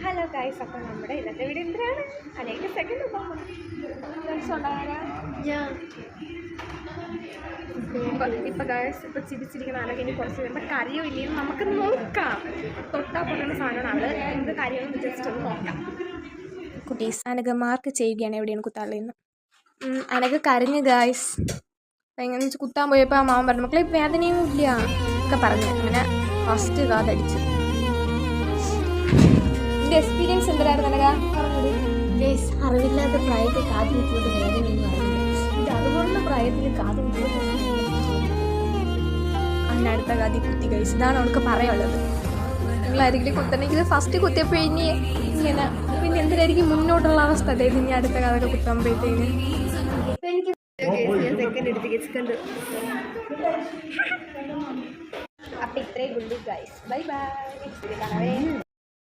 Hello guys, അപ്പോൾ നമ്മുടെ ഇന്നത്തെ വീഡിയോ എന്തിനാണ് അല്ലെങ്കിൽ സെക്കൻഡ് ഇപ്പം ഗൈസ് ഇപ്പോൾ ചിരിച്ചിരിക്കുന്ന ആളൊക്കെ ഇനി കുറച്ച് കഴിയുമ്പോൾ കരയോ ഇല്ലയോ നമുക്ക് നോക്കാം. തൊട്ടാ പൊട്ടുന്ന സാധനമാണ് അത്. എന്ത് കാര്യമെന്ന് ജസ്റ്റ് ഒന്ന് നോക്കാം. കുട്ടീസ് അനക്ക് മാർക്ക് ചെയ്യുകയാണ് എവിടെയാണ് കുത്താളിന്ന്. അനക്ക് കരഞ്ഞ് ഗൈസ്. എങ്ങനെ വെച്ച് കുത്താൻ പോയപ്പോൾ ആ മാമൻ പറഞ്ഞു മക്കളെ വേദനയും ഇല്ല ഒക്കെ പറഞ്ഞു. അങ്ങനെ ഫസ്റ്റ് കാതടിച്ചു. എൻ്റെ എക്സ്പീരിയൻസ് എന്തായിരുന്നു അനക? അറിവില്ലാത്ത പ്രായത്തിൽ കാതു കുത്തിയോട്ട് വേദനയൊന്നും അറിയില്ല. ഇത് അതുപോലുള്ള പ്രായത്തിൽ കാത് കുത്തിയോട്ട് അങ്ങനെ അടുത്ത കാതി കുത്തി കഴിച്ചു. ഇതാണ് അവൾക്ക് പറയാനുള്ളത്. നിങ്ങളായിരിക്കും കുത്തണമെങ്കിൽ ഫസ്റ്റ് കുത്തിയപ്പോൾ ഇനി ഇങ്ങനെ പിന്നെ എന്തിനായിരിക്കും മുന്നോട്ടുള്ള അവസ്ഥ? അതായത് ഇനി അടുത്ത കാതൊക്കെ കുത്തുമ്പോഴത്തേന് സെക്കൻഡ് എടുത്ത് അപ്പം ഇത്രയും ഗുള്ളു ഗൈസ്. Bye bye.